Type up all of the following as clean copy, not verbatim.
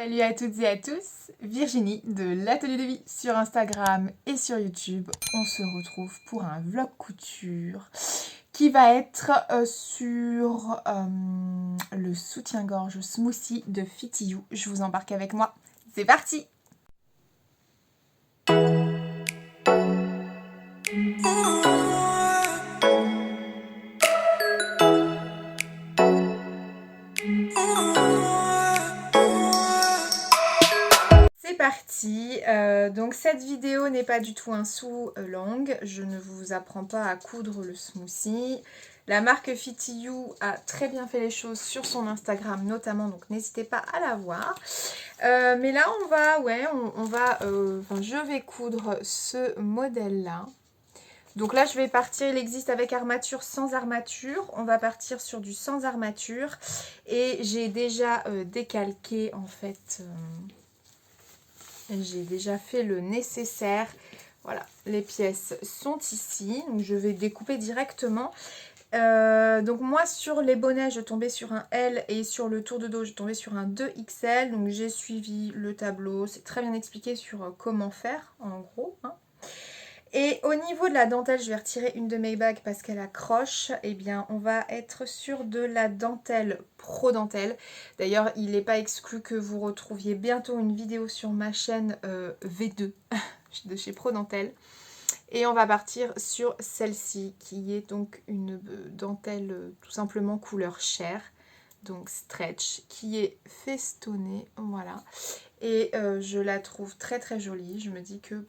Salut à toutes et à tous, Virginie de l'Atelier de Vie sur Instagram et sur YouTube. On se retrouve pour un vlog couture qui va être sur le soutien-gorge smoothie de Fit You. Je vous embarque avec moi, c'est parti! C'est parti, donc cette vidéo n'est pas du tout un sous longue, je ne vous apprends pas à coudre le smoothie. La marque Fit You a très bien fait les choses sur son Instagram notamment, donc n'hésitez pas à la voir. Mais là on va, je vais coudre ce modèle là. Donc là je vais partir, il existe avec armature, sans armature, on va partir sur du sans armature. Et j'ai déjà décalqué en fait... j'ai déjà fait le nécessaire. Voilà, les pièces sont ici. Donc je vais découper directement. Donc moi sur les bonnets je tombais sur un L et sur le tour de dos je tombais sur un 2XL. Donc j'ai suivi le tableau. C'est très bien expliqué sur comment faire en gros. Hein. Et au niveau de la dentelle, je vais retirer une de mes bagues parce qu'elle accroche. Eh bien, on va être sur de la dentelle Pro Dentelle. D'ailleurs, il n'est pas exclu que vous retrouviez bientôt une vidéo sur ma chaîne V2 de chez Pro Dentelle. Et on va partir sur celle-ci qui est donc une dentelle tout simplement couleur chair. Donc stretch, qui est festonnée. Voilà. Et je la trouve très très jolie. Je me dis que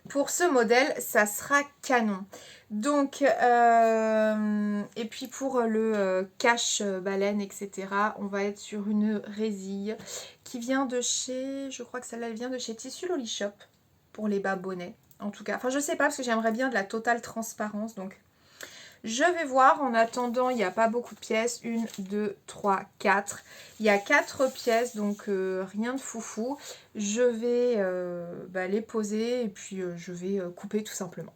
pour ce modèle, ça sera canon. Donc, et puis pour le cache baleine, etc., on va être sur une résille qui vient de chez, je crois que celle-là, elle vient de chez Tissu Loli Shop, pour les bas bonnets, en tout cas. Enfin, je sais pas, parce que j'aimerais bien de la totale transparence, donc... Je vais voir, en attendant, il n'y a pas beaucoup de pièces. 1, 2, 3, 4. Il y a 4 pièces, donc rien de foufou. Je vais les poser et puis je vais couper tout simplement.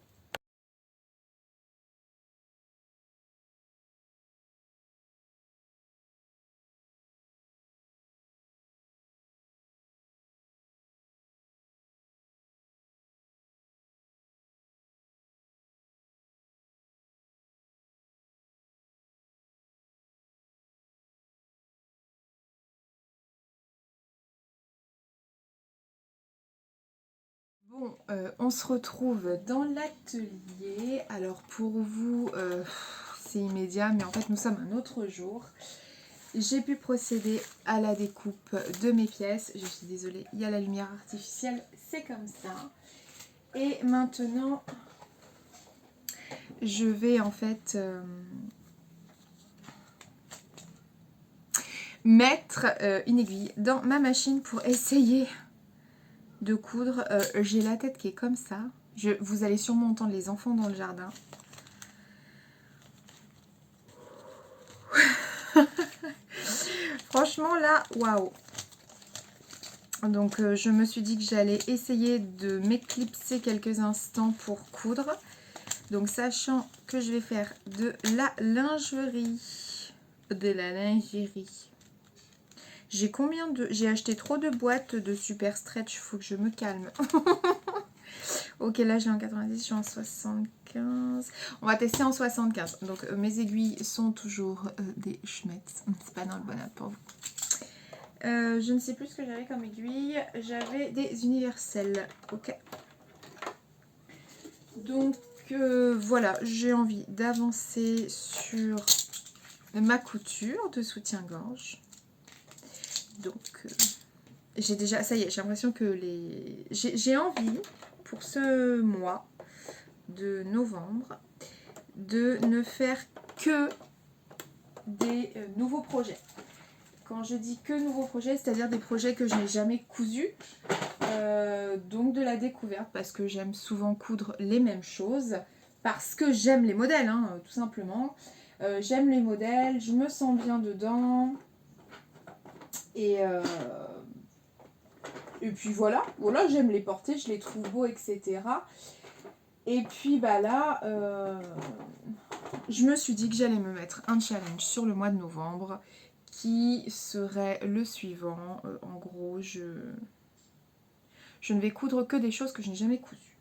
Bon, on se retrouve dans l'atelier. Alors pour vous, c'est immédiat, mais en fait nous sommes un autre jour. J'ai pu procéder à la découpe de mes pièces. Je suis désolée, il y a la lumière artificielle, c'est comme ça. Et maintenant, je vais en fait mettre une aiguille dans ma machine pour essayer de coudre. J'ai la tête qui est comme ça. Vous allez sûrement entendre les enfants dans le jardin. Franchement là, waouh. Donc je me suis dit que j'allais essayer de m'éclipser quelques instants pour coudre. Donc sachant que je vais faire de la lingerie. J'ai acheté trop de boîtes de super stretch, il faut que je me calme. Ok, là je l'ai en 90, je suis en 75. On va tester en 75. Donc mes aiguilles sont toujours des Schmetz. C'est pas dans le bon app pour vous. Je ne sais plus ce que j'avais comme aiguille. J'avais des universels. Ok. Donc voilà, j'ai envie d'avancer sur ma couture de soutien-gorge. Donc j'ai déjà, ça y est, j'ai l'impression que j'ai envie pour ce mois de novembre de ne faire que des nouveaux projets. Quand je dis que nouveaux projets, c'est-à-dire des projets que je n'ai jamais cousus, donc de la découverte, parce que j'aime souvent coudre les mêmes choses, parce que j'aime les modèles, hein, tout simplement. J'aime les modèles, je me sens bien dedans, et puis voilà, j'aime les porter, je les trouve beaux, etc. Et puis bah là, je me suis dit que j'allais me mettre un challenge sur le mois de novembre, qui serait le suivant. En gros, je ne vais coudre que des choses que je n'ai jamais cousues.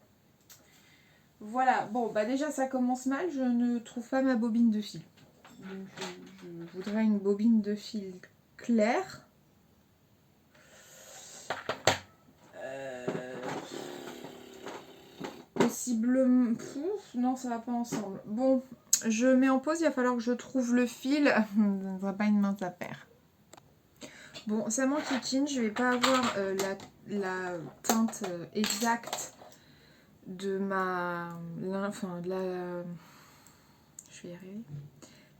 Voilà, bon, bah déjà ça commence mal, je ne trouve pas ma bobine de fil. Donc je voudrais une bobine de fil claire. Possiblement... non, ça va pas ensemble. Bon, je mets en pause, il va falloir que je trouve le fil. Ça ne sera pas une mince affaire. Bon, ça m'enquiquine, je vais pas avoir la teinte exacte de ma... Enfin, de la... Je vais y arriver.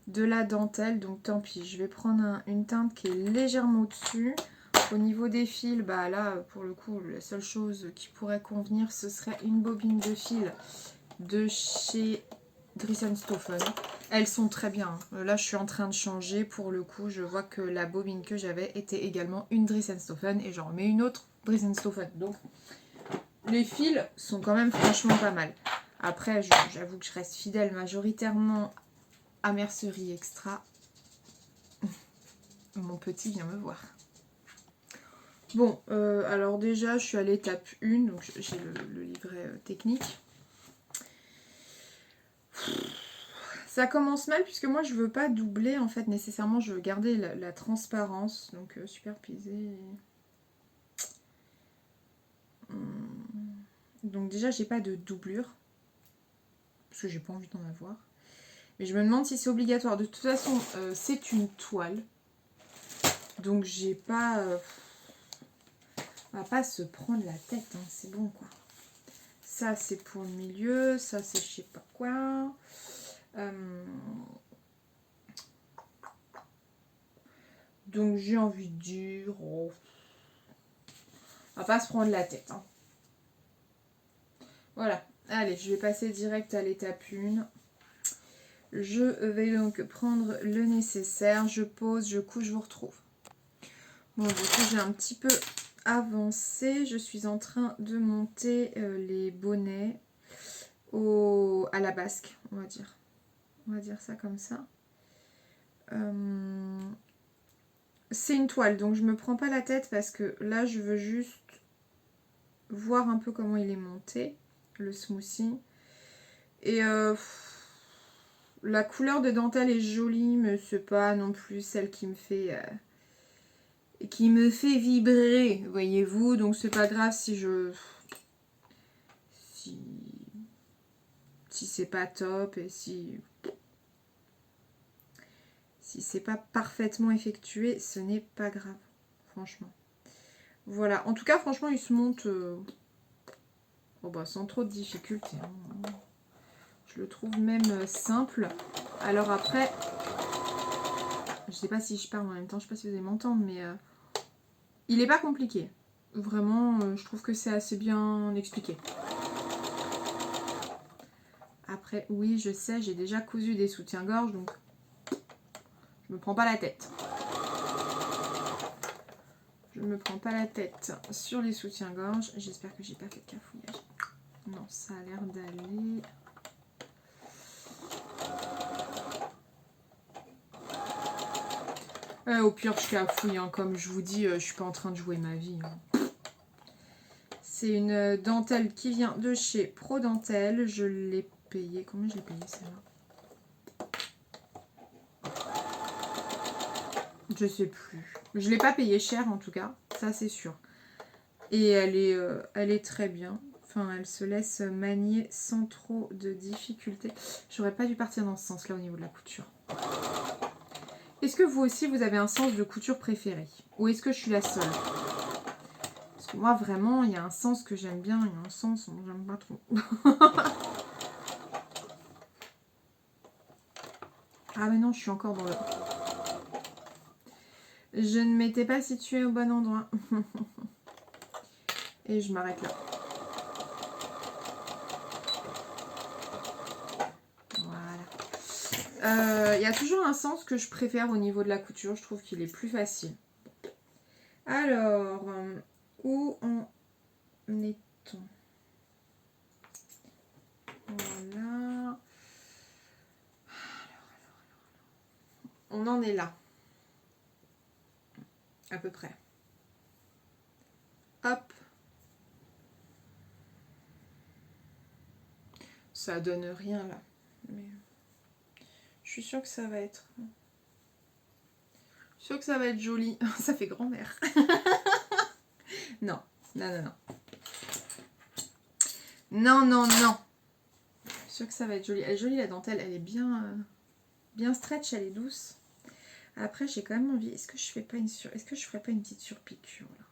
De la dentelle, donc tant pis. Je vais prendre une teinte qui est légèrement au-dessus. Au niveau des fils, bah là, pour le coup, la seule chose qui pourrait convenir, ce serait une bobine de fil de chez Dries&Stoffen. Elles sont très bien. Là, je suis en train de changer. Pour le coup, je vois que la bobine que j'avais était également une Dries&Stoffen et j'en remets une autre Dries&Stoffen. Donc, les fils sont quand même franchement pas mal. Après, j'avoue que je reste fidèle majoritairement à Mercerie Extra. Mon petit vient me voir. Bon, alors déjà, je suis à l'étape 1, donc j'ai le livret technique. Ça commence mal puisque moi je veux pas doubler en fait nécessairement, je veux garder la transparence, donc superposer. Donc déjà j'ai pas de doublure, parce que j'ai pas envie d'en avoir. Mais je me demande si c'est obligatoire. De toute façon, c'est une toile, donc j'ai pas... on va pas se prendre la tête, hein, c'est bon quoi. Ça c'est pour le milieu, ça c'est je sais pas quoi. Donc j'ai envie de dire... oh, on va pas se prendre la tête. Hein. Voilà. Allez, je vais passer direct à l'étape 1. Je vais donc prendre le nécessaire. Je pose, je couds, je vous retrouve. Bon, du coup, j'ai un petit peu avancé. Je suis en train de monter les bonnets à la basque, on va dire. On va dire ça comme ça. C'est une toile, donc je me prends pas la tête parce que là, je veux juste voir un peu comment il est monté, le smoothie. Et la couleur de dentelle est jolie, mais c'est pas non plus celle qui me fait vibrer, voyez-vous. Donc c'est pas grave si c'est pas top et si c'est pas parfaitement effectué, ce n'est pas grave, franchement. Voilà, en tout cas, franchement, il se monte sans trop de difficulté. Hein. Je le trouve même simple. Alors après, je sais pas si je parle en même temps, je sais pas si vous allez m'entendre, mais il est pas compliqué. Vraiment, je trouve que c'est assez bien expliqué. Après, oui, je sais, j'ai déjà cousu des soutiens-gorge, donc je me prends pas la tête. Je me prends pas la tête sur les soutiens-gorge. J'espère que j'ai pas fait de cafouillage. Non, ça a l'air d'aller. Au pire, je cafouille, hein. Comme je vous dis, je suis pas en train de jouer ma vie. Hein. C'est une dentelle qui vient de chez Pro Dentelle. Je l'ai payée. Combien je l'ai payée celle-là? Je sais plus. Je l'ai pas payée cher en tout cas, ça c'est sûr. Et elle est très bien. Enfin, elle se laisse manier sans trop de difficultés. J'aurais pas dû partir dans ce sens-là au niveau de la couture. Est-ce que vous aussi, vous avez un sens de couture préféré? Ou est-ce que je suis la seule? Parce que moi, vraiment, il y a un sens que j'aime bien, il y a un sens que j'aime pas trop. Ah mais non, je suis encore dans le... Je ne m'étais pas située au bon endroit. Et je m'arrête là. Voilà. Il y a toujours un sens que je préfère au niveau de la couture. Je trouve qu'il est plus facile. Alors, où en est-on? Voilà. On en est là. à peu près. Hop. Ça donne rien là. Mais je suis sûre que ça va être... Je suis sûre que ça va être joli. Ça fait grand-mère. Non, non, non, non. Non, non, non. Je suis sûre que ça va être joli. Elle est jolie la dentelle. Elle est bien stretch, elle est douce. Après, j'ai quand même envie. Est-ce que je ferais pas une petite surpiqûre là?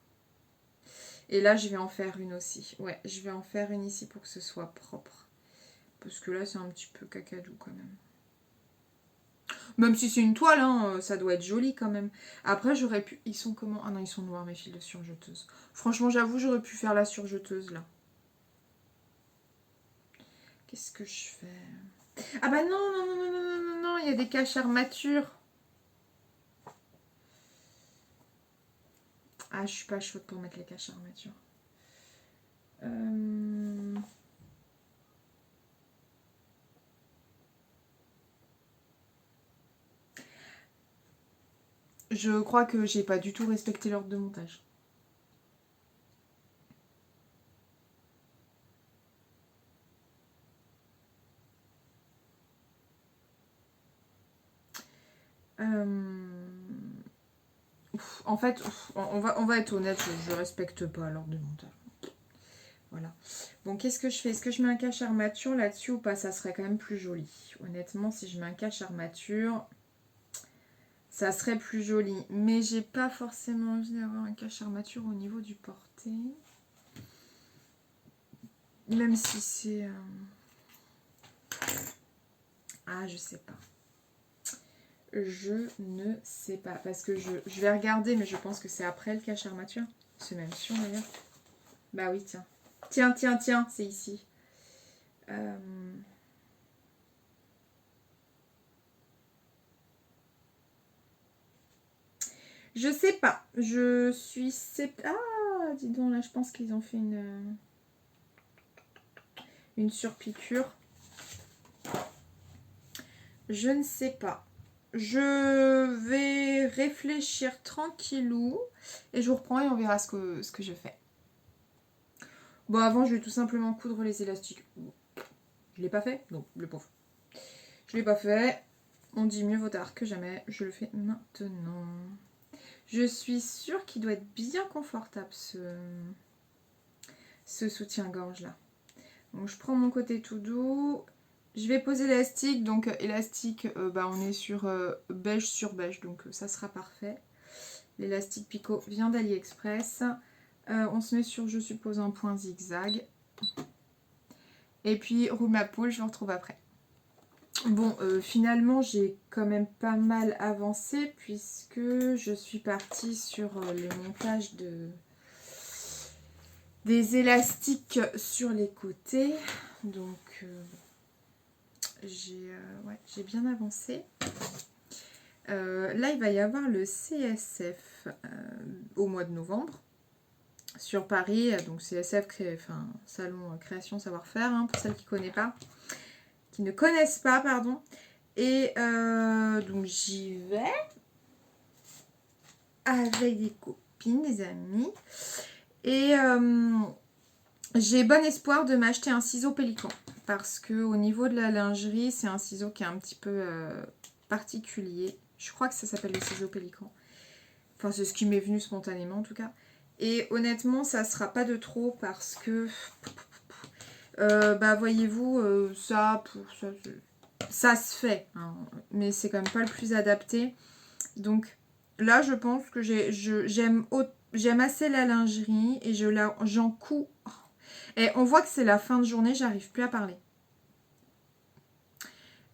Et là, je vais en faire une aussi. Ouais, je vais en faire une ici pour que ce soit propre. Parce que là, c'est un petit peu cacadou quand même. Même si c'est une toile, hein, ça doit être joli quand même. Après, j'aurais pu... Ils sont comment? Ah non, ils sont noirs mes fils de surjeteuse. Franchement, j'avoue, j'aurais pu faire la surjeteuse là. Qu'est-ce que je fais? Ah bah non, non, non, non, non, non, non, il y a des caches armatures. Ah, je suis pas chaude pour mettre les caches armatures. Je crois que j'ai pas du tout respecté l'ordre de montage. En fait, on va être honnête, je respecte pas l'ordre de montage. Voilà. Bon, qu'est-ce que je fais? Est-ce que je mets un cache armature là-dessus ou pas? Ça serait quand même plus joli. Honnêtement, si je mets un cache armature, ça serait plus joli. Mais j'ai pas forcément envie d'avoir un cache armature au niveau du porté. Même si c'est... Ah, je sais pas. Je ne sais pas. Parce que je vais regarder, mais je pense que c'est après le cache armature. C'est même sûr d'ailleurs. Bah oui, tiens. Tiens, tiens, tiens, c'est ici. Je sais pas. Je suis... Ah, dis donc, là, je pense qu'ils ont fait une surpiqûre. Je ne sais pas. Je vais réfléchir tranquillou et je vous reprends et on verra ce que je fais. Bon, avant, je vais tout simplement coudre les élastiques. Je l'ai pas fait? Non, le pauvre. Je l'ai pas fait. On dit mieux vaut tard que jamais. Je le fais maintenant. Je suis sûre qu'il doit être bien confortable ce soutien-gorge là. Donc je prends mon côté tout doux. Je vais poser l'élastique. Donc élastique, on est sur beige sur beige. Donc ça sera parfait. L'élastique Picot vient d'AliExpress. On se met sur, je suppose, un point zigzag. Et puis roule ma poule, je vous retrouve après. Bon, finalement, j'ai quand même pas mal avancé puisque je suis partie sur le montage des élastiques sur les côtés. Donc, j'ai bien avancé. Là, il va y avoir le CSF au mois de novembre sur Paris. Donc, CSF, Salon Création Savoir-Faire, hein, pour celles qui ne connaissent pas, pardon. Et donc j'y vais avec des copines, des amis. Et j'ai bon espoir de m'acheter un ciseau pélican. Parce que au niveau de la lingerie, c'est un ciseau qui est un petit peu particulier. Je crois que ça s'appelle le ciseau pélican. Enfin, c'est ce qui m'est venu spontanément en tout cas. Et honnêtement, ça sera pas de trop parce que... voyez-vous, ça se fait, hein, mais c'est quand même pas le plus adapté. Donc là, je pense que j'aime assez la lingerie et j'en couds. Et on voit que c'est la fin de journée, j'arrive plus à parler.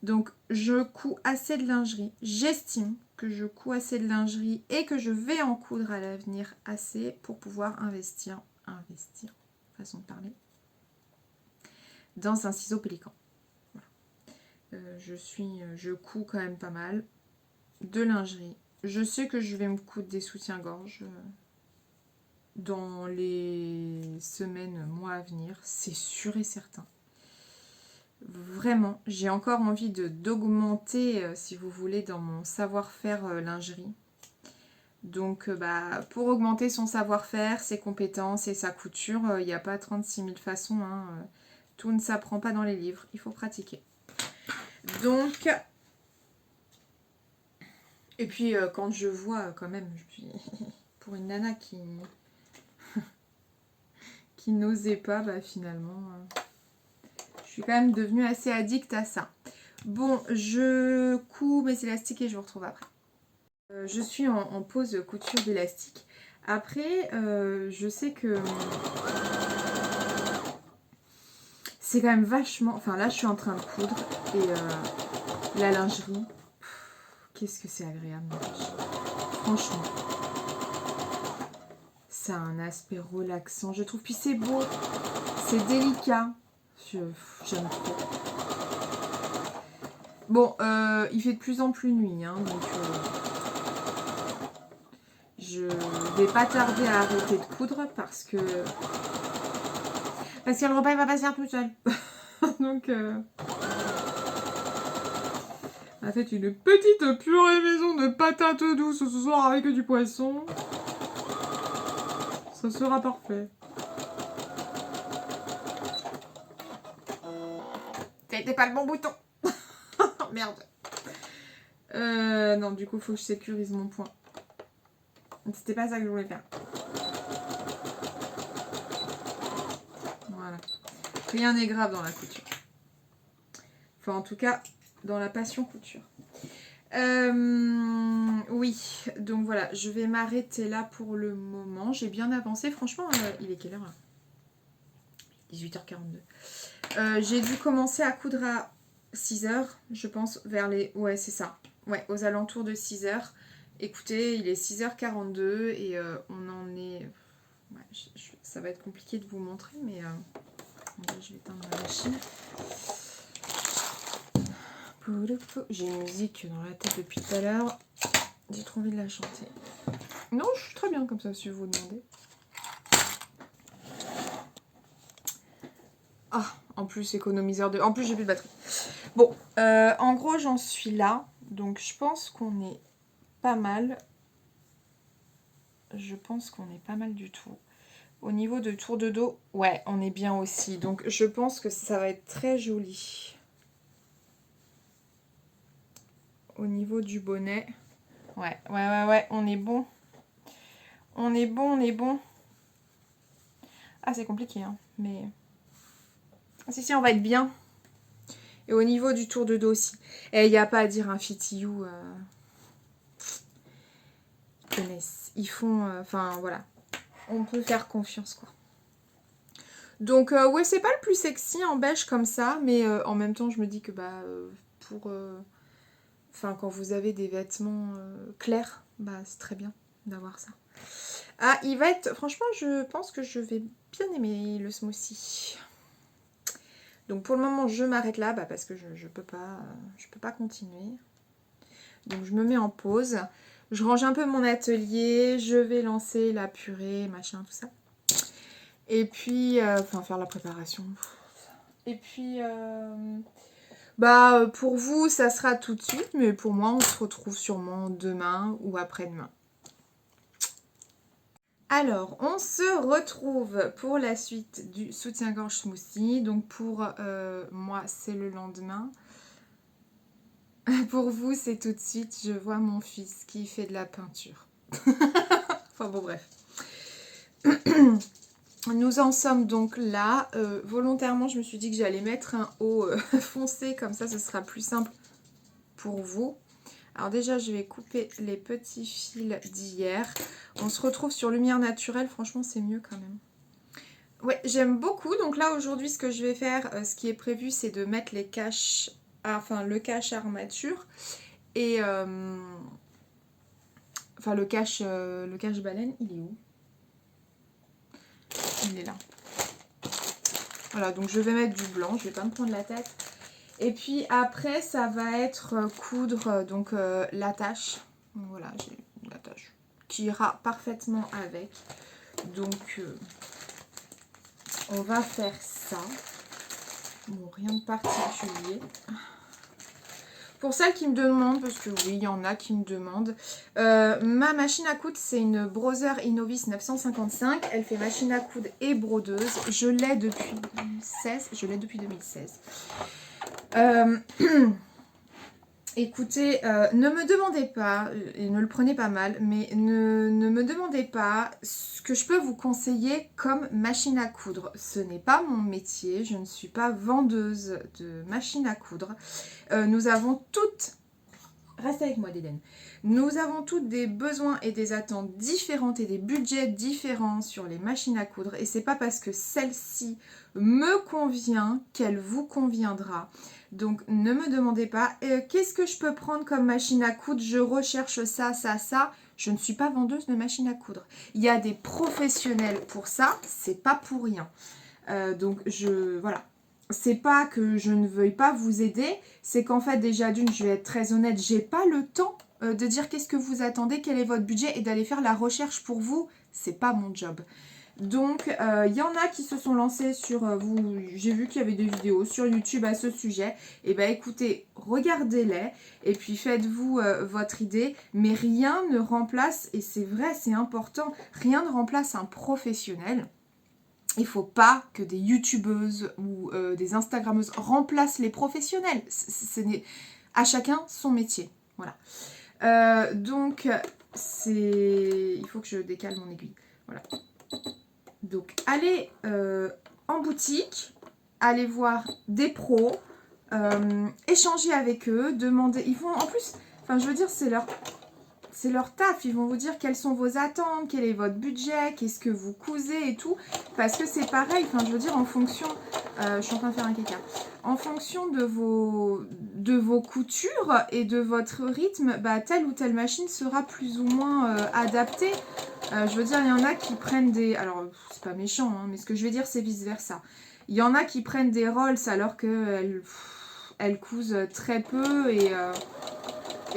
Donc je couds assez de lingerie. J'estime que je couds assez de lingerie et que je vais en coudre à l'avenir assez pour pouvoir investir, façon de parler, dans un ciseau pélican. Je couds quand même pas mal de lingerie. Je sais que je vais me coudre des soutiens-gorge dans les semaines, mois à venir. C'est sûr et certain. Vraiment, j'ai encore envie d'augmenter, si vous voulez, dans mon savoir-faire lingerie. Donc, pour augmenter son savoir-faire, ses compétences et sa couture, il n'y a pas 36 000 façons. Hein. Tout ne s'apprend pas dans les livres. Il faut pratiquer. Donc, et puis quand je vois quand même, pour une nana qui n'osait pas, finalement, je suis quand même devenue assez addict à ça. Bon, je couds mes élastiques et je vous retrouve après. Je suis en pause couture d'élastique. Après, je sais que c'est quand même vachement... Enfin, là, je suis en train de coudre et la lingerie, qu'est-ce que c'est agréable. Franchement, ça a un aspect relaxant, je trouve. Puis c'est beau, c'est délicat. J'aime trop. Bon, il fait de plus en plus nuit, hein, donc... je vais pas tarder à arrêter de coudre parce que le repas il va pas se faire tout seul. Donc on a fait une petite purée maison de patates douces ce soir avec du poisson. Ça sera parfait. C'était pas le bon bouton. Merde. Non, du coup faut que je sécurise mon point. C'était pas ça que je voulais faire. Voilà. Rien n'est grave dans la couture. Enfin, en tout cas, dans la passion couture. Oui, donc voilà, je vais m'arrêter là pour le moment. J'ai bien avancé. Franchement, il est quelle heure là? 18h42. J'ai dû commencer à coudre à 6h, je pense, vers les... Ouais, c'est ça. Ouais, aux alentours de 6h. Écoutez, il est 6h42 et on en est... Ouais, ça va être compliqué de vous montrer, mais... je vais éteindre la machine. J'ai une musique dans la tête depuis tout à l'heure. J'ai trop envie de la chanter. Non, je suis très bien comme ça, si vous demandez. Ah, en plus, économiseur de... En plus, j'ai plus de batterie. Bon, en gros, j'en suis là. Donc, je pense qu'on est pas mal. Je pense qu'on est pas mal du tout. Au niveau de tour de dos, ouais, on est bien aussi. Donc, je pense que ça va être très joli. Au niveau du bonnet, ouais, on est bon. On est bon. Ah, c'est compliqué, hein, mais... Ah, si, on va être bien. Et au niveau du tour de dos aussi. Et il n'y a pas à dire un fitillou. Ils font... Enfin, voilà. On peut faire confiance, quoi. Donc, ouais, c'est pas le plus sexy en beige comme ça. Mais en même temps, je me dis que, pour... Enfin, quand vous avez des vêtements clairs, c'est très bien d'avoir ça. Ah, il va être... Franchement, je pense que je vais bien aimer le smoothie. Donc pour le moment, je m'arrête là parce que je peux pas continuer. Donc je me mets en pause. Je range un peu mon atelier. Je vais lancer la purée, machin, tout ça. Et puis, faire la préparation. Et puis, pour vous, ça sera tout de suite. Mais pour moi, on se retrouve sûrement demain ou après-demain. Alors, on se retrouve pour la suite du soutien-gorge smoothie. Donc pour moi, c'est le lendemain. Pour vous, c'est tout de suite. Je vois mon fils qui fait de la peinture. Enfin bon, bref. Nous en sommes donc là. Volontairement, je me suis dit que j'allais mettre un haut foncé. Comme ça, ce sera plus simple pour vous. Alors déjà, je vais couper les petits fils d'hier. On se retrouve sur lumière naturelle. Franchement, c'est mieux quand même. Ouais, j'aime beaucoup. Donc là, aujourd'hui, ce que je vais faire, ce qui est prévu, c'est de mettre les caches... le cache armature. Et... le cache baleine, il est où? Il est là. Voilà, donc je vais mettre du blanc. Je vais pas me prendre la tête. Et puis après, ça va être coudre donc l'attache. Voilà, j'ai l'attache qui ira parfaitement avec. Donc, on va faire ça. Bon, rien de particulier. Pour celles qui me demandent, parce que oui, il y en a qui me demandent, ma machine à coudre, c'est une Brother Innovis 955. Elle fait machine à coudre et brodeuse. Je l'ai depuis 2016. Je l'ai depuis 2016. Écoutez, ne me demandez pas, et ne le prenez pas mal, mais ne me demandez pas ce que je peux vous conseiller comme machine à coudre. Ce n'est pas mon métier, je ne suis pas vendeuse de machine à coudre. Nous avons toutes, reste avec moi Dédène, nous avons toutes des besoins et des attentes différentes et des budgets différents sur les machines à coudre. Et c'est pas parce que celle-ci me convient qu'elle vous conviendra. Donc ne me demandez pas qu'est-ce que je peux prendre comme machine à coudre, je recherche ça, ça, ça. Je ne suis pas vendeuse de machine à coudre. Il y a des professionnels pour ça, c'est pas pour rien. Donc voilà. C'est pas que je ne veuille pas vous aider, c'est qu'en fait déjà d'une, je vais être très honnête, j'ai pas le temps de dire qu'est-ce que vous attendez, quel est votre budget et d'aller faire la recherche pour vous, c'est pas mon job. Donc, il y en a qui se sont lancés sur vous. J'ai vu qu'il y avait des vidéos sur YouTube à ce sujet. Et bien, écoutez, regardez-les et puis faites-vous votre idée. Mais rien ne remplace, et c'est vrai, c'est important, rien ne remplace un professionnel. Il ne faut pas que des youtubeuses ou des instagrammeuses remplacent les professionnels. À chacun son métier. Voilà. Donc, il faut que je décale mon aiguille. Voilà. Donc, allez en boutique, allez voir des pros, échanger avec eux, demander. Ils vont, en plus, enfin, je veux dire, c'est leur taf. Ils vont vous dire quelles sont vos attentes, quel est votre budget, qu'est-ce que vous cousez et tout. Parce que c'est pareil, enfin, je veux dire, en fonction. Je suis en train de faire un caca. En fonction de vos coutures et de votre rythme, bah, telle ou telle machine sera plus ou moins adaptée. Je veux dire, il y en a qui prennent des... Alors, c'est pas méchant, hein, mais ce que je vais dire, c'est vice-versa. Il y en a qui prennent des Rolls alors qu'elles cousent très peu et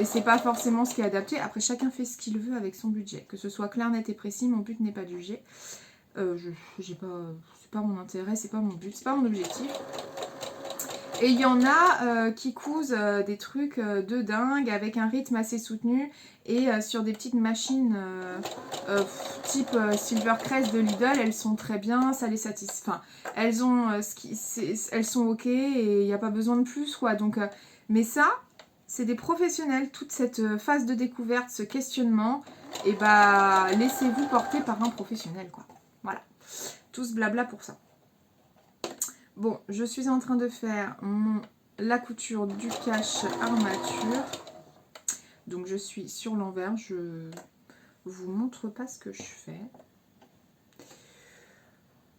c'est pas forcément ce qui est adapté. Après, chacun fait ce qu'il veut avec son budget. Que ce soit clair, net et précis, mon but n'est pas de juger. C'est pas mon intérêt, c'est pas mon but, c'est pas mon objectif. Et il y en a qui cousent des trucs de dingue avec un rythme assez soutenu et sur des petites machines type Silvercrest de Lidl, elles sont très bien, ça les satisfait. Enfin, elles ont elles sont ok et il n'y a pas besoin de plus quoi. Donc, mais ça, c'est des professionnels. Toute cette phase de découverte, ce questionnement, et bah laissez-vous porter par un professionnel quoi. Voilà, tout ce blabla pour ça. Bon, je suis en train de faire la couture du cache armature. Donc je suis sur l'envers. Je vous montre pas ce que je fais.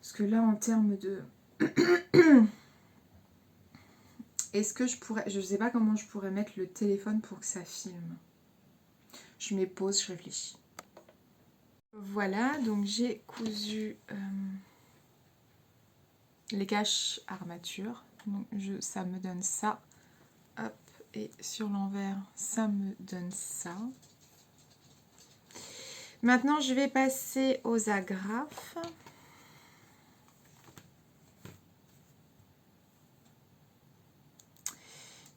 Parce que là, en termes de... Est-ce que je pourrais... Je sais pas comment je pourrais mettre le téléphone pour que ça filme. Je mets pause, je réfléchis. Voilà, donc j'ai cousu... les caches armature, donc ça me donne ça, hop, et sur l'envers ça me donne ça. Maintenant je vais passer aux agrafes.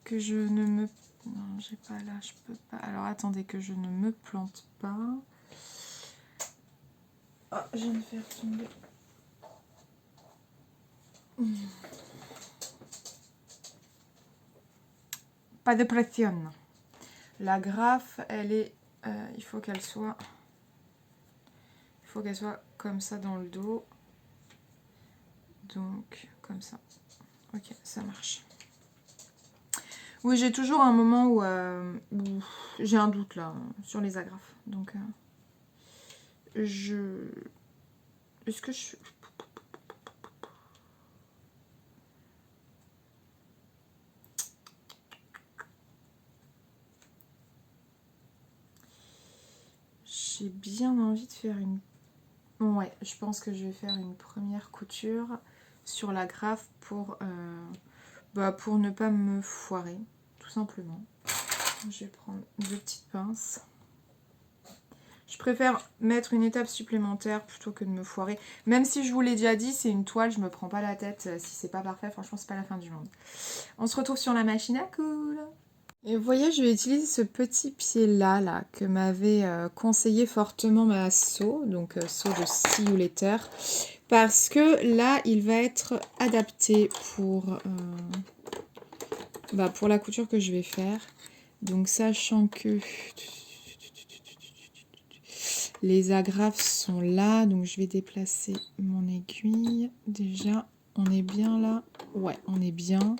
Que je ne me... Non, j'ai pas là, je peux pas. Alors attendez que je ne me plante pas. Oh, je vais me faire tomber. Pas de pression. La grafe, elle est... il faut qu'elle soit comme ça dans le dos. Donc, comme ça. Ok, ça marche. Oui, j'ai toujours un moment où j'ai un doute là, sur les agrafes. Donc, est-ce que je... J'ai bien envie de faire une... Ouais, je pense que je vais faire une première couture sur la grafe pour ne pas me foirer, tout simplement. Je vais prendre 2 petites pinces. Je préfère mettre une étape supplémentaire plutôt que de me foirer. Même si je vous l'ai déjà dit, c'est une toile, je me prends pas la tête. Si c'est pas parfait, franchement, c'est pas la fin du monde. On se retrouve sur la machine à coudre. Et vous voyez, je vais utiliser ce petit pied-là, là, que m'avait conseillé fortement ma sew, donc sew de See You Later, parce que là, il va être adapté pour la couture que je vais faire. Donc, sachant que les agrafes sont là, donc je vais déplacer mon aiguille. Déjà, on est bien là. Ouais, on est bien.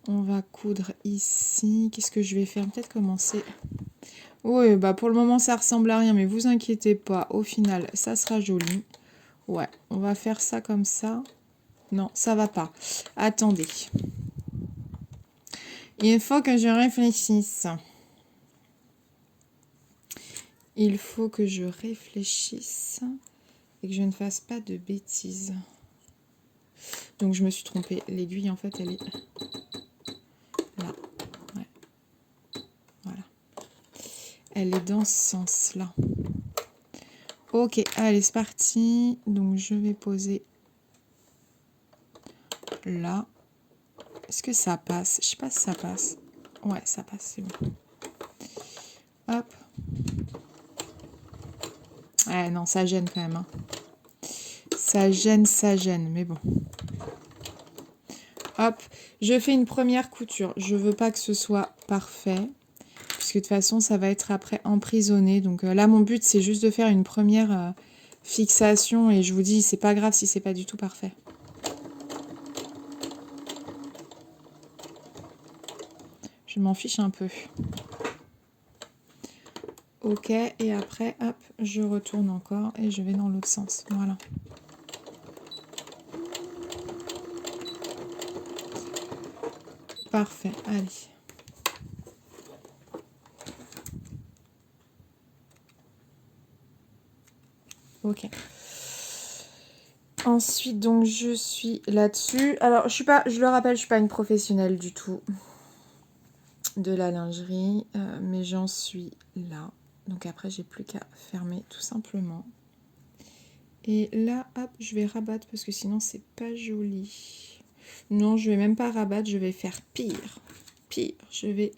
On va coudre ici. Qu'est-ce que je vais faire? Peut-être commencer. Oui, bah pour le moment, ça ressemble à rien, mais vous inquiétez pas. Au final, ça sera joli. Ouais, on va faire ça comme ça. Non, ça va pas. Attendez. Il faut que je réfléchisse. Il faut que je réfléchisse et que je ne fasse pas de bêtises. Donc je me suis trompée. L'aiguille, en fait, elle est là. Ouais. Voilà. Elle est dans ce sens-là. Ok, allez, c'est parti. Donc je vais poser là. Est-ce que ça passe? Je sais pas si ça passe. Ouais, ça passe, c'est bon. Hop. Ouais, non, ça gêne quand même. Hein. Ça gêne, mais bon. Hop, je fais une première couture. Je veux pas que ce soit parfait, puisque de toute façon, ça va être après emprisonné. Donc là, mon but, c'est juste de faire une première fixation. Et je vous dis, c'est pas grave si c'est pas du tout parfait. Je m'en fiche un peu. Ok, et après, hop, je retourne encore et je vais dans l'autre sens. Voilà. Parfait, allez. Ok. Ensuite, donc, je suis là-dessus. Alors, je le rappelle, je suis pas une professionnelle du tout de la lingerie, mais j'en suis là. Donc après, j'ai plus qu'à fermer tout simplement. Et là, hop, je vais rabattre parce que sinon, c'est pas joli. Non, je vais même pas rabattre, je vais faire pire. Pire, je vais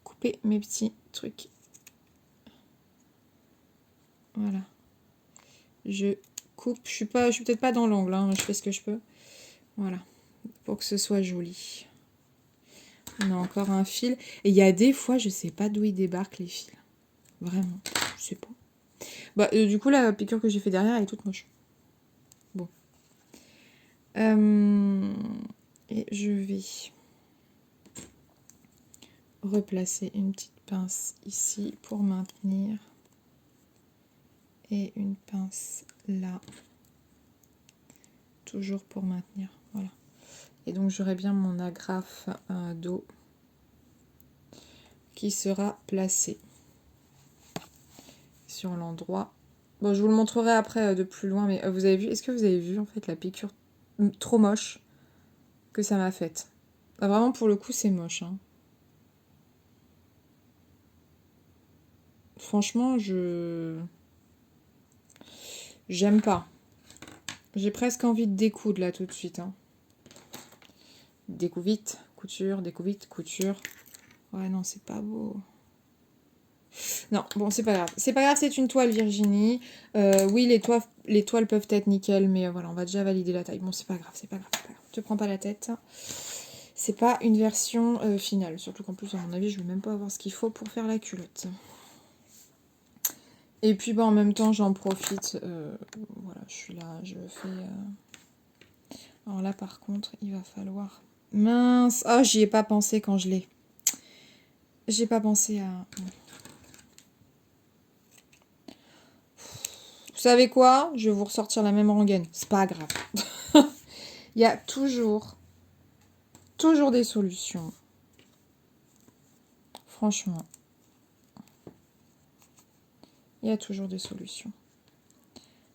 couper mes petits trucs. Voilà. Je coupe, je suis peut-être pas dans l'angle, hein, je fais ce que je peux. Voilà, pour que ce soit joli. On a encore un fil. Et il y a des fois, je sais pas d'où ils débarquent les fils. Vraiment, je sais pas. Bah, du coup, la piqûre que j'ai fait derrière, elle est toute moche. Bon. Et je vais replacer une petite pince ici pour maintenir. Et une pince là. Toujours pour maintenir. Voilà. Et donc, j'aurai bien mon agrafe d'eau qui sera placée sur l'endroit. Bon, je vous le montrerai après de plus loin, mais vous avez vu, est-ce que vous avez vu en fait la piqûre trop moche que ça m'a faite? Ah, vraiment, pour le coup, c'est moche. Hein. Franchement, j'aime pas. J'ai presque envie de découdre là tout de suite. Hein. Découds vite, couture, découds vite, couture. Ouais, non, c'est pas beau. Non, bon, c'est pas grave. C'est pas grave, c'est une toile Virginie. Oui, les toiles peuvent être nickel, mais voilà, on va déjà valider la taille. Bon, c'est pas grave, c'est pas grave, c'est pas grave. Te prends pas la tête. C'est pas une version finale. Surtout qu'en plus, à mon avis, je vais même pas avoir ce qu'il faut pour faire la culotte. Et puis, bah, en même temps, j'en profite. Voilà, je suis là, je fais... Alors là, par contre, il va falloir... Mince! Ah, j'y ai pas pensé quand je l'ai. J'ai pas pensé à... Vous savez quoi? Je vais vous ressortir la même rengaine. C'est pas grave. Il y a toujours des solutions. Franchement. Il y a toujours des solutions.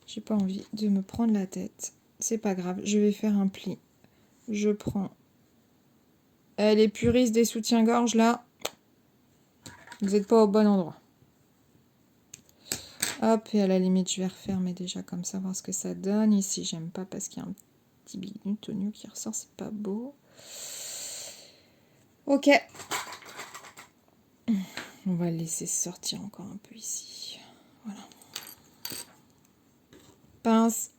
J'ai pas envie de me prendre la tête. C'est pas grave. Je vais faire un pli. Je prends... les puristes des soutiens-gorge, là, vous n'êtes pas au bon endroit. Hop, et à la limite, je vais refermer déjà comme ça, voir ce que ça donne. Ici, j'aime pas parce qu'il y a un petit bignou qui ressort, c'est pas beau. Ok. On va le laisser sortir encore un peu ici. Voilà. Pince.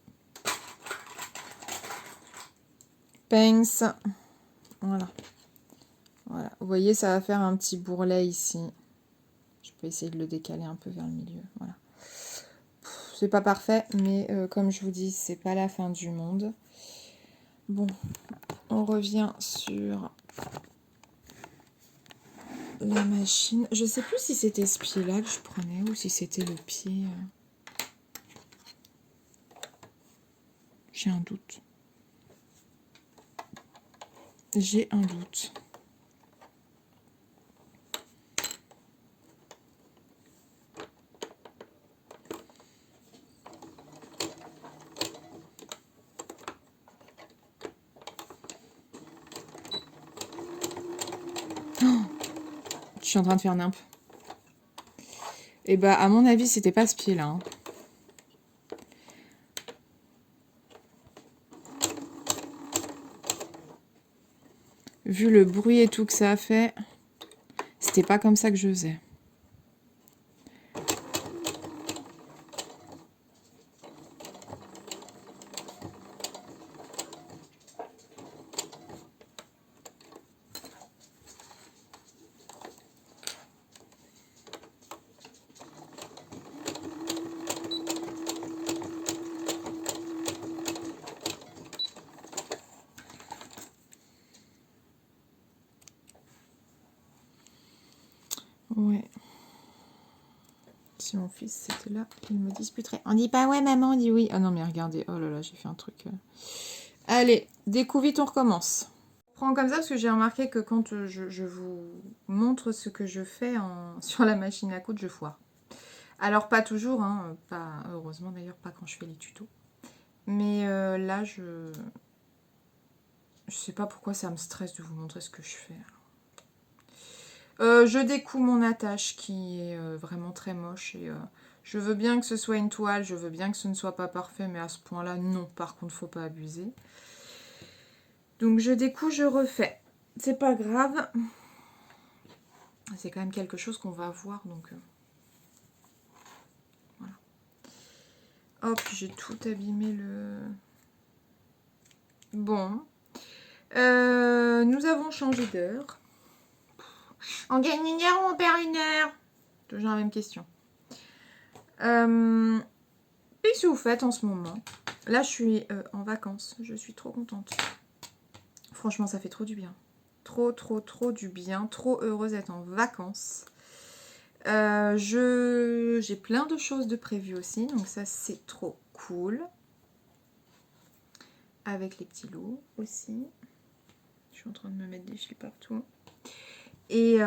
Pince. Voilà. Voilà. Vous voyez, ça va faire un petit bourrelet ici. Je peux essayer de le décaler un peu vers le milieu. Voilà. C'est pas parfait, mais comme je vous dis, c'est pas la fin du monde. Bon, on revient sur la machine. Je sais plus si c'était ce pied-là que je prenais ou si c'était le pied. J'ai un doute. J'ai un doute. Je suis en train de faire nimp. Et bah, à mon avis, c'était pas ce pied-là. Hein. Vu le bruit et tout que ça a fait, c'était pas comme ça que je faisais. Ouais. Si mon fils c'était là, il me disputerait. On dit pas ouais maman, on dit oui. Ah non mais regardez, oh là là, j'ai fait un truc. Allez, découvite, on recommence. Je prends comme ça parce que j'ai remarqué que quand je vous montre ce que je fais sur la machine à coudre, je foire. Alors pas toujours, hein, pas, heureusement d'ailleurs pas quand je fais les tutos. Mais là, je sais pas pourquoi ça me stresse de vous montrer ce que je fais. Je découpe mon attache qui est vraiment très moche et je veux bien que ce soit une toile, je veux bien que ce ne soit pas parfait, mais à ce point-là, non. Par contre, faut pas abuser. Donc je découpe, je refais. C'est pas grave. C'est quand même quelque chose qu'on va voir, donc voilà. Hop, j'ai tout abîmé le... Bon. Nous avons changé d'heure. On gagne une heure ou on perd une heure? Toujours la même question. Qu'est-ce que vous faites en ce moment? Là, je suis en vacances. Je suis trop contente. Franchement, ça fait trop du bien. Trop, trop, trop du bien. Trop heureuse d'être en vacances. J'ai plein de choses de prévues aussi. Donc ça, c'est trop cool. Avec les petits loups aussi. Je suis en train de me mettre des fils partout. Et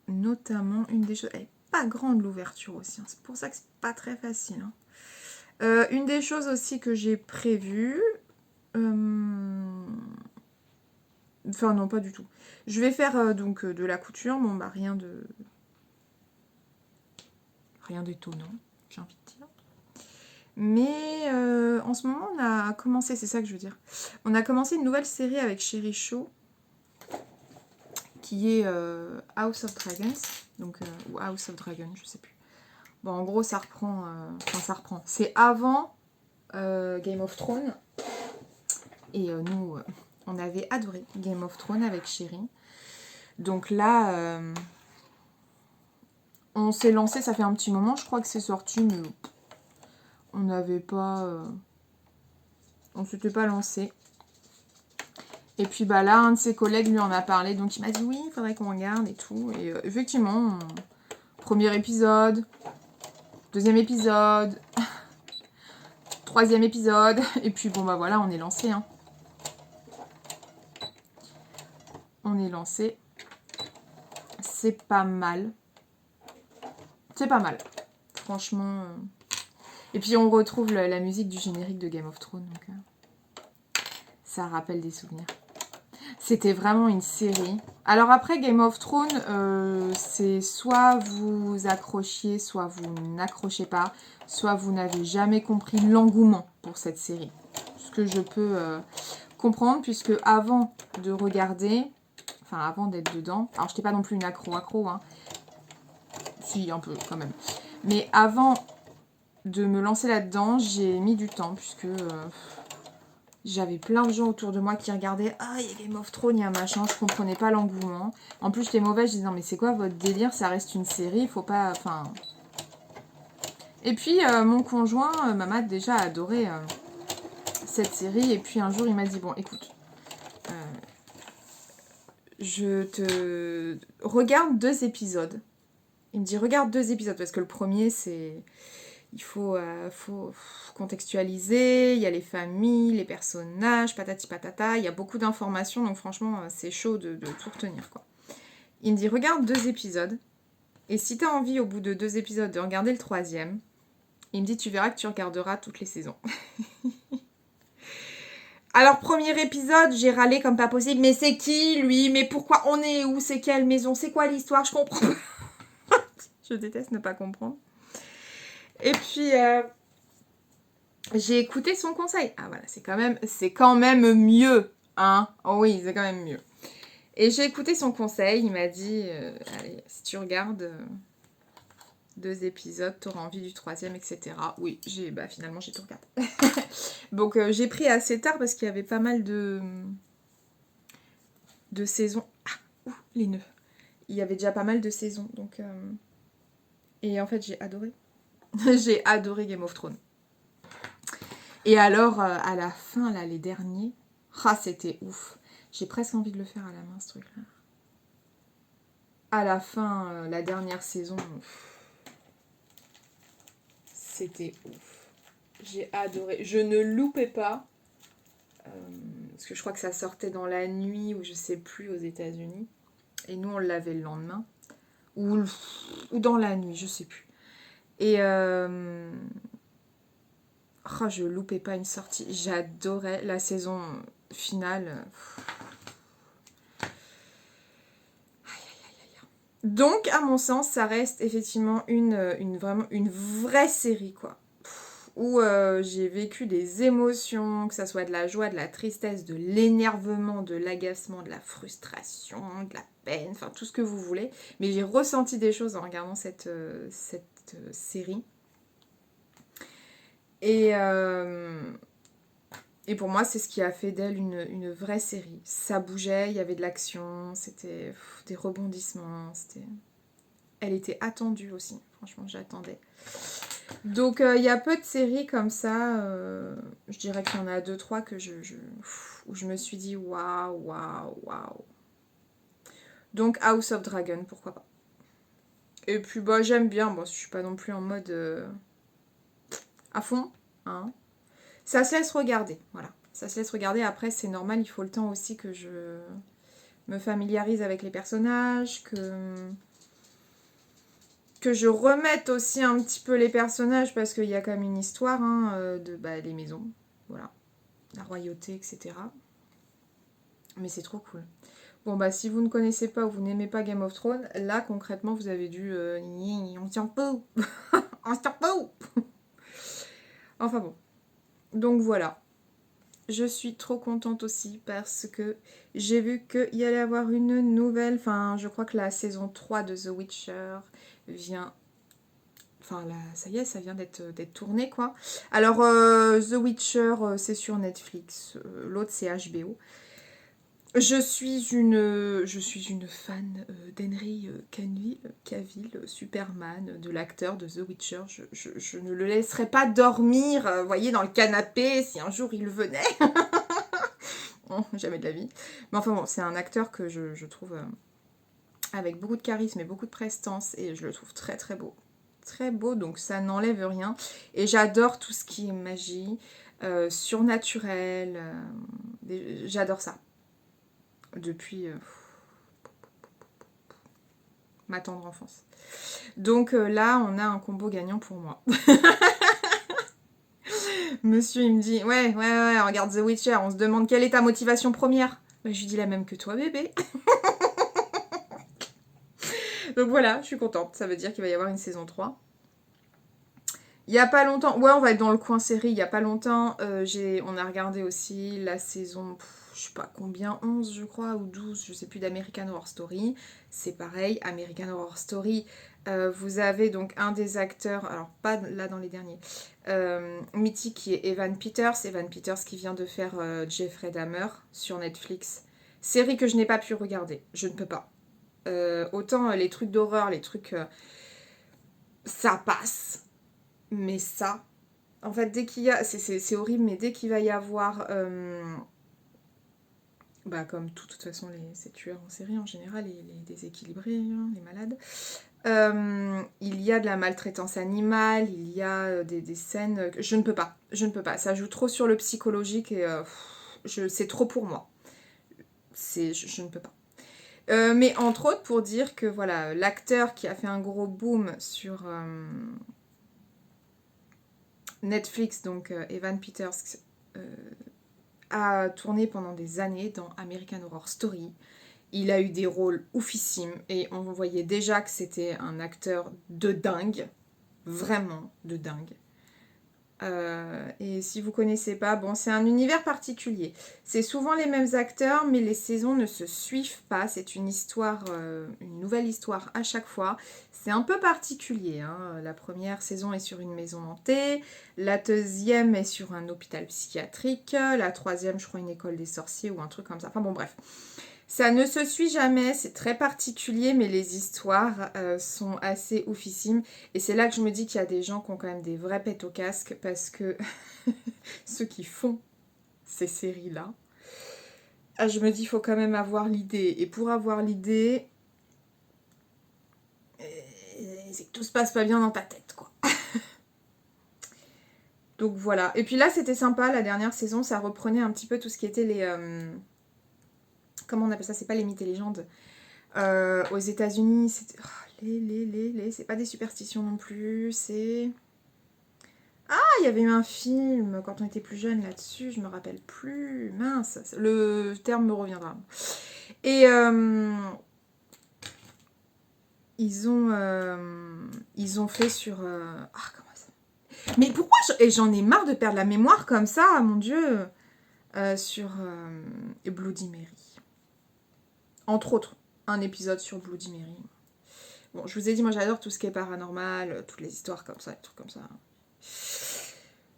notamment, une des choses... Elle n'est pas grande, l'ouverture aussi. Hein. C'est pour ça que c'est pas très facile. Hein. Une des choses aussi que j'ai prévues... Enfin, non, pas du tout. Je vais faire donc de la couture. Bon, bah, rien d'étonnant, j'ai envie de dire. Mais en ce moment, on a commencé, c'est ça que je veux dire. On a commencé une nouvelle série avec Chéri Chaud, qui est House of Dragons, donc, ou House of Dragon, je sais plus. Bon, en gros, ça reprend, enfin, ça reprend. C'est avant Game of Thrones, et nous, on avait adoré Game of Thrones avec Chéri. Donc là, on s'est lancé, ça fait un petit moment, je crois que c'est sorti, mais on n'avait pas... on s'était pas lancé. Et puis bah là, un de ses collègues lui en a parlé, donc il m'a dit oui, il faudrait qu'on regarde et tout. Et effectivement, premier épisode, deuxième épisode, troisième épisode, et puis bon bah voilà, on est lancé. Hein. On est lancé. C'est pas mal. C'est pas mal. Franchement. Et puis on retrouve la musique du générique de Game of Thrones, donc ça rappelle des souvenirs. C'était vraiment une série. Alors après, Game of Thrones, c'est soit vous accrochiez, soit vous n'accrochez pas, soit vous n'avez jamais compris l'engouement pour cette série. Ce que je peux comprendre, puisque avant de regarder, enfin avant d'être dedans. Alors, je n'étais pas non plus une accro, hein. Si, un peu, quand même. Mais avant de me lancer là-dedans, j'ai mis du temps, puisque j'avais plein de gens autour de moi qui regardaient. Ah, il y a Game of Thrones, il y a un machin, je comprenais pas l'engouement. En plus, j'étais mauvaise, je disais, non, mais c'est quoi votre délire? Ça reste une série, il faut pas... Enfin... Et puis, mon conjoint, Mamad, déjà adoré cette série. Et puis, un jour, il m'a dit, bon, écoute, je te... Regarde 2 épisodes. Il me dit, regarde 2 épisodes, parce que le premier, c'est... Il faut contextualiser, il y a les familles, les personnages, patati patata, il y a beaucoup d'informations, donc franchement, c'est chaud de tout retenir, quoi. Il me dit, regarde 2 épisodes, et si tu as envie, au bout de 2 épisodes, de regarder le 3e, il me dit, tu verras que tu regarderas toutes les saisons. Alors, premier épisode, j'ai râlé comme pas possible, mais c'est qui, lui? Mais pourquoi? On est où? C'est quelle maison? C'est quoi l'histoire? Je comprends pas. Je déteste ne pas comprendre. Et puis... j'ai écouté son conseil. Ah voilà, c'est quand même mieux, hein. Oh oui, c'est quand même mieux. Et j'ai écouté son conseil, il m'a dit, allez, si tu regardes 2 épisodes, tu auras envie du 3e, etc. Oui, finalement, j'ai tout regardé. Donc, j'ai pris assez tard parce qu'il y avait pas mal de saisons. Ah, les nœuds. Il y avait déjà pas mal de saisons, donc... Et en fait, j'ai adoré. J'ai adoré Game of Thrones. Et alors, à la fin, là, les derniers, c'était ouf. J'ai presque envie de le faire à la main, ce truc-là. À la fin, la dernière saison, c'était ouf. J'ai adoré. Je ne loupais pas, parce que je crois que ça sortait dans la nuit, ou je sais plus, aux États-Unis. Et nous, on l'avait le lendemain. Ou dans la nuit, je sais plus. Et... je loupais pas une sortie. J'adorais la saison finale. Donc, à mon sens, ça reste effectivement vraiment une vraie série, quoi. Où j'ai vécu des émotions, que ça soit de la joie, de la tristesse, de l'énervement, de l'agacement, de la frustration, de la peine, enfin tout ce que vous voulez. Mais j'ai ressenti des choses en regardant cette série. Et pour moi, c'est ce qui a fait d'elle une vraie série. Ça bougeait, il y avait de l'action, c'était des rebondissements. Elle était attendue aussi, franchement, j'attendais. Donc, il y a peu de séries comme ça. Je dirais qu'il y en a 2-3 où je me suis dit waouh, waouh, waouh. Donc, House of Dragon, pourquoi pas. Et puis, j'aime bien. Bon, je suis pas non plus en mode à fond, hein. Ça se laisse regarder, voilà. Ça se laisse regarder. Après, c'est normal, il faut le temps aussi que je me familiarise avec les personnages, que je remette aussi un petit peu les personnages, parce qu'il y a quand même une histoire, hein, les maisons, voilà, la royauté, etc. Mais c'est trop cool. Bon, si vous ne connaissez pas ou vous n'aimez pas Game of Thrones, là, concrètement, vous avez dû... on tient pas. On tient pas. Enfin bon. Donc voilà. Je suis trop contente aussi parce que j'ai vu qu'il y allait avoir une nouvelle... Enfin, je crois que la saison 3 de The Witcher vient... Enfin, là, ça y est, ça vient d'être tourné, quoi. Alors, The Witcher, c'est sur Netflix. L'autre, c'est HBO. Je suis une fan d'Henry Cavill, Superman, de l'acteur de The Witcher. Je ne le laisserai pas dormir, vous voyez, dans le canapé, si un jour il venait. Oh, jamais de la vie. Mais enfin bon, c'est un acteur que je trouve avec beaucoup de charisme et beaucoup de prestance, et je le trouve très très beau. Très beau, donc ça n'enlève rien. Et j'adore tout ce qui est magie, surnaturel. J'adore ça. Depuis ma tendre enfance. Donc là, on a un combo gagnant pour moi. Monsieur, il me dit, ouais, regarde The Witcher, on se demande quelle est ta motivation première. Je lui dis la même que toi, bébé. Donc voilà, je suis contente. Ça veut dire qu'il va y avoir une saison 3. Il n'y a pas longtemps, ouais, on va être dans le coin série. Il n'y a pas longtemps, on a regardé aussi la saison je sais pas combien, 11 je crois, ou 12, je sais plus, d'American Horror Story. C'est pareil, American Horror Story, vous avez donc un des acteurs, alors pas là dans les derniers, mythique qui est Evan Peters qui vient de faire Jeffrey Dahmer sur Netflix. Série que je n'ai pas pu regarder, je ne peux pas. Autant les trucs d'horreur, les trucs... ça passe, mais ça... En fait, dès qu'il y a... C'est horrible, mais dès qu'il va y avoir... bah, comme tout, de toute façon, ces tueurs en série, en général, les déséquilibrés, hein, les malades, il y a de la maltraitance animale, il y a des scènes... Je ne peux pas, je ne peux pas. Ça joue trop sur le psychologique et c'est trop pour moi. Je ne peux pas. Mais entre autres, pour dire que voilà, l'acteur qui a fait un gros boom sur Netflix, donc Evan Peters, a tourné pendant des années dans American Horror Story. Il a eu des rôles oufissimes et on voyait déjà que c'était un acteur de dingue, vraiment de dingue. Et si vous connaissez pas, bon, c'est un univers particulier. C'est souvent les mêmes acteurs, mais les saisons ne se suivent pas. C'est une histoire, une nouvelle histoire à chaque fois. C'est un peu particulier, hein. La première saison est sur une maison hantée, la deuxième est sur un hôpital psychiatrique, la troisième, je crois, une école des sorciers ou un truc comme ça. Enfin bon, bref. Ça ne se suit jamais, c'est très particulier, mais les histoires sont assez oufissimes. Et c'est là que je me dis qu'il y a des gens qui ont quand même des vrais pets au casque, parce que ceux qui font ces séries-là, je me dis qu'il faut quand même avoir l'idée. Et pour avoir l'idée, c'est que tout se passe pas bien dans ta tête, quoi. Donc voilà. Et puis là, c'était sympa, la dernière saison, ça reprenait un petit peu tout ce qui était les... comment on appelle ça? C'est pas les mythes et légendes. Aux États-Unis, c'était... Oh, c'est pas des superstitions non plus, c'est... Ah, il y avait eu un film quand on était plus jeune là-dessus, je me rappelle plus. Mince, le terme me reviendra. Et ils ont fait sur... Ah, comment ça? Mais pourquoi et j'en ai marre de perdre la mémoire comme ça, mon Dieu, sur Bloody Mary. Entre autres, un épisode sur Bloody Mary. Bon, je vous ai dit, moi j'adore tout ce qui est paranormal, toutes les histoires comme ça, des trucs comme ça.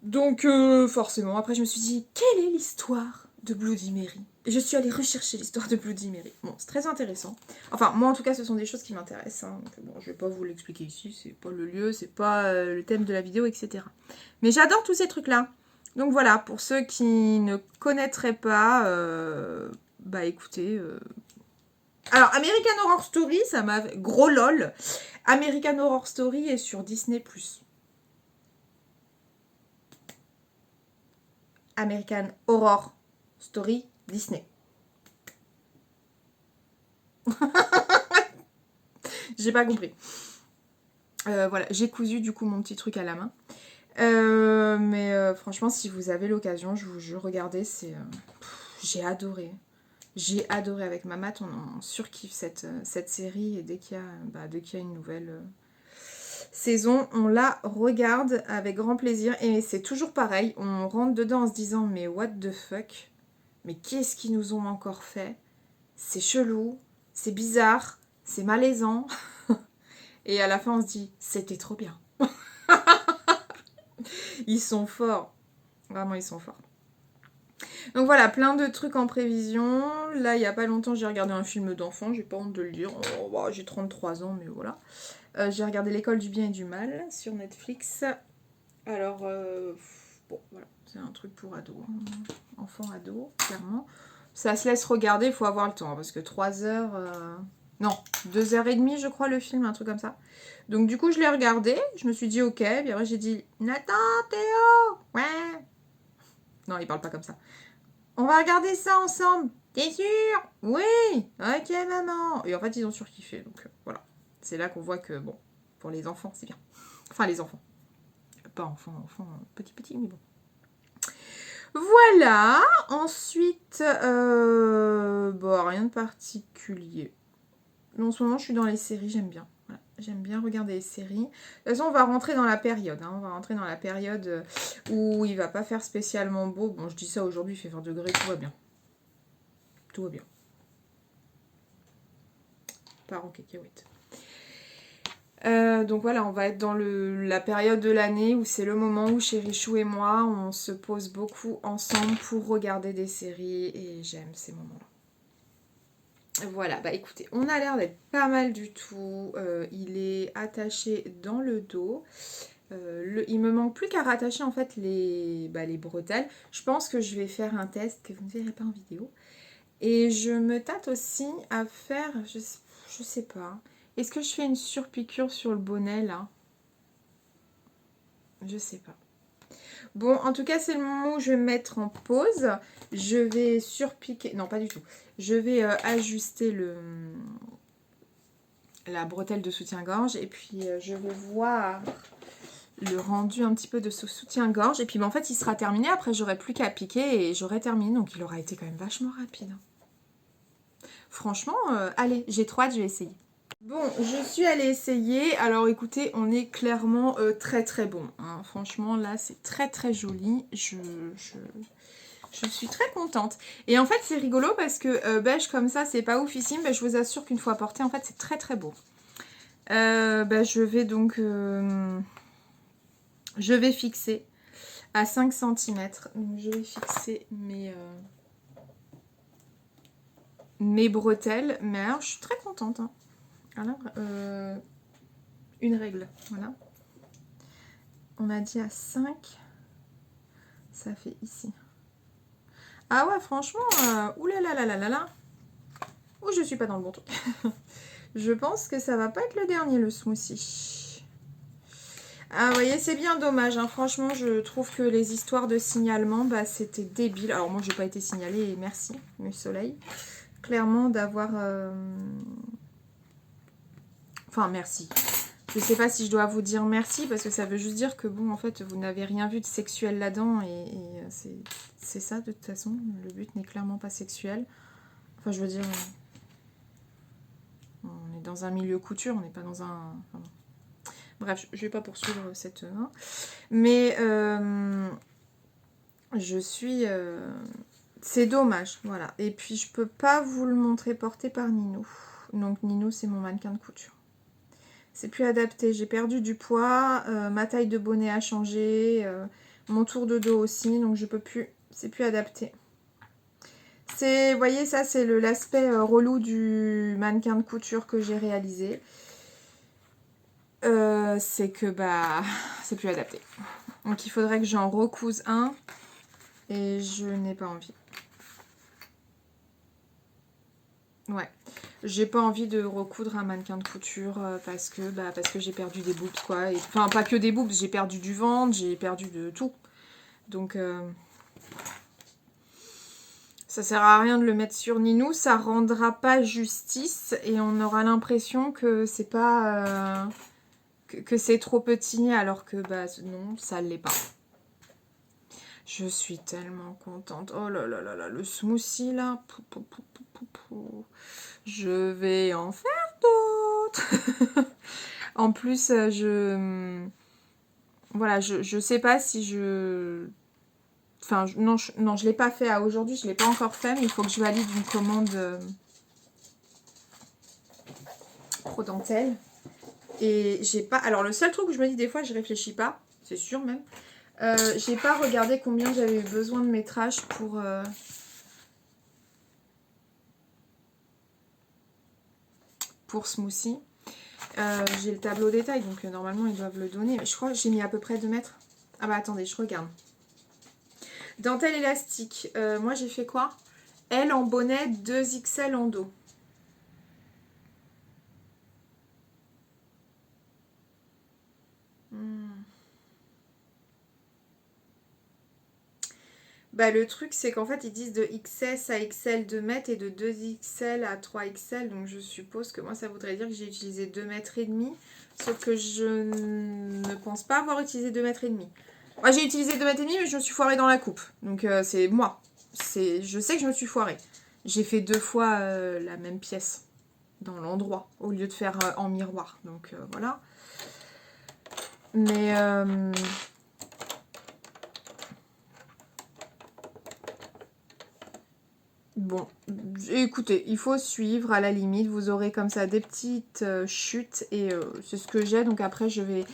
Donc, forcément, après je me suis dit, quelle est l'histoire de Bloody Mary? Et je suis allée rechercher l'histoire de Bloody Mary. Bon, c'est très intéressant. Enfin, moi en tout cas, ce sont des choses qui m'intéressent. Hein. Donc, bon, je vais pas vous l'expliquer ici, c'est pas le lieu, c'est pas le thème de la vidéo, etc. Mais j'adore tous ces trucs-là. Donc voilà, pour ceux qui ne connaîtraient pas, bah écoutez... Alors, American Horror Story, ça m'a... Gros lol. American Horror Story est sur Disney+. American Horror Story Disney. J'ai pas compris. Voilà, j'ai cousu du coup mon petit truc à la main. Mais franchement, si vous avez l'occasion, je vous jure, regardez, c'est... j'ai adoré. J'ai adoré avec ma mat, on surkiffe cette série et dès qu'il y a une nouvelle saison, on la regarde avec grand plaisir et c'est toujours pareil, on rentre dedans en se disant mais what the fuck, mais qu'est-ce qu'ils nous ont encore fait? C'est chelou, c'est bizarre, c'est malaisant et à la fin on se dit c'était trop bien. Ils sont forts, vraiment ils sont forts. Donc voilà, plein de trucs en prévision. Là, il n'y a pas longtemps, j'ai regardé un film d'enfant. J'ai pas honte de le dire. Oh, bah, j'ai 33 ans, mais voilà. J'ai regardé L'école du bien et du mal sur Netflix. Alors, bon, voilà. C'est un truc pour ados. Enfant, ado, clairement. Ça se laisse regarder, il faut avoir le temps. Parce que 3 heures... Non, 2h30, je crois, le film, un truc comme ça. Donc, du coup, je l'ai regardé. Je me suis dit, ok. Puis après, j'ai dit, Nathan, Théo, ouais. Non, il parle pas comme ça. On va regarder ça ensemble. T'es sûr? Oui. Ok, maman. Et en fait, ils ont surkiffé. Donc, voilà. C'est là qu'on voit que, bon, pour les enfants, c'est bien. Enfin, les enfants. Pas enfants, petit, mais bon. Voilà. Ensuite, bon, rien de particulier. En ce moment, je suis dans les séries, j'aime bien. Voilà. J'aime bien regarder les séries. De toute façon, on va rentrer dans la période. Hein. On va rentrer dans la période où il va pas faire spécialement beau. Bon, je dis ça aujourd'hui, il fait 20 degrés, tout va bien. tout va bien. Part en cacahuète. Donc voilà, on va être dans la période de l'année où c'est le moment où Chérichou et moi, on se pose beaucoup ensemble pour regarder des séries et j'aime ces moments-là. Voilà, bah écoutez, on a l'air d'être pas mal du tout. Il est attaché dans le dos. Il me manque plus qu'à rattacher en fait les bretelles. Je pense que je vais faire un test que vous ne verrez pas en vidéo. Et je me tâte aussi à faire, je sais pas. Est-ce que je fais une surpiqûre sur le bonnet là? Je sais pas. Bon, en tout cas, c'est le moment où je vais me mettre en pause. Je vais surpiquer. Non, pas du tout. Je vais ajuster la bretelle de soutien-gorge. Et puis, je vais voir le rendu un petit peu de ce soutien-gorge. Et puis, en fait, il sera terminé. Après, j'aurai plus qu'à piquer et j'aurai terminé. Donc, il aura été quand même vachement rapide. Franchement, allez, j'ai trop hâte, je vais essayer. Bon, je suis allée essayer. Alors écoutez, on est clairement très très bon. Hein. Franchement, là, c'est très très joli. Je suis très contente. Et en fait, c'est rigolo parce que beige comme ça, c'est pas oufissime. Mais je vous assure qu'une fois porté, en fait, c'est très très beau. Je vais donc... je vais fixer à 5 cm. Donc, je vais fixer mes bretelles. Mais alors, je suis très contente. Hein. Alors, une règle, voilà. On a dit à 5, ça fait ici. Ah ouais, franchement, oulala, ouh, je suis pas dans le bon truc. Je pense que ça va pas être le dernier, le smoothie. Ah, vous voyez, c'est bien dommage, hein. Franchement, je trouve que les histoires de signalement, bah, c'était débile. Alors moi, j'ai pas été signalée, et merci, le soleil. Clairement, d'avoir... Enfin, merci. Je sais pas si je dois vous dire merci, parce que ça veut juste dire que, bon, en fait, vous n'avez rien vu de sexuel là-dedans, et c'est ça, de toute façon. Le but n'est clairement pas sexuel. Enfin, je veux dire, on est dans un milieu couture, on n'est pas dans un... Enfin, bref, je vais pas poursuivre cette... Hein. Mais, je suis... c'est dommage, voilà. Et puis, je peux pas vous le montrer porté par Ninou. Donc, Ninou, c'est mon mannequin de couture. C'est plus adapté. J'ai perdu du poids. Ma taille de bonnet a changé. Mon tour de dos aussi. Donc, je peux plus... C'est plus adapté. C'est... Vous voyez, ça, c'est l'aspect relou du mannequin de couture que j'ai réalisé. C'est que, bah... C'est plus adapté. Donc, il faudrait que j'en recouse un. Et je n'ai pas envie. Ouais. J'ai pas envie de recoudre un mannequin de couture parce que j'ai perdu des boobs, quoi. Enfin, pas que des boobs, j'ai perdu du ventre, j'ai perdu de tout. Donc, ça sert à rien de le mettre sur Ninou, ça rendra pas justice et on aura l'impression que c'est pas... que c'est trop petit alors que, non, ça l'est pas. Je suis tellement contente. Oh là là là là, le smoothie là. Je vais en faire d'autres. En plus, voilà, je sais pas si je... Enfin, non, je l'ai pas fait à aujourd'hui, je l'ai pas encore fait, mais il faut que je valide une commande Pro Dentelle. Et j'ai pas... Alors, le seul truc où je me dis des fois, je réfléchis pas, c'est sûr même. J'ai pas regardé combien j'avais eu besoin de métrage pour smoothie. J'ai le tableau détail, donc normalement ils doivent le donner. Mais je crois que j'ai mis à peu près 2 mètres. Ah bah attendez, je regarde. Dentelle élastique. Moi j'ai fait quoi? L en bonnet, 2XL en dos. Bah, le truc, c'est qu'en fait, ils disent de XS à XL 2 mètres et de 2XL à 3XL. Donc, je suppose que moi, ça voudrait dire que j'ai utilisé 2 mètres et demi. Sauf que je ne pense pas avoir utilisé 2 mètres et demi. Moi, j'ai utilisé 2 mètres et demi, mais je me suis foirée dans la coupe. Donc, c'est moi. Je sais que je me suis foirée. J'ai fait 2 fois la même pièce dans l'endroit au lieu de faire en miroir. Donc, voilà. Mais... bon, écoutez, il faut suivre à la limite. Vous aurez comme ça des petites chutes et c'est ce que j'ai. Donc après, je vais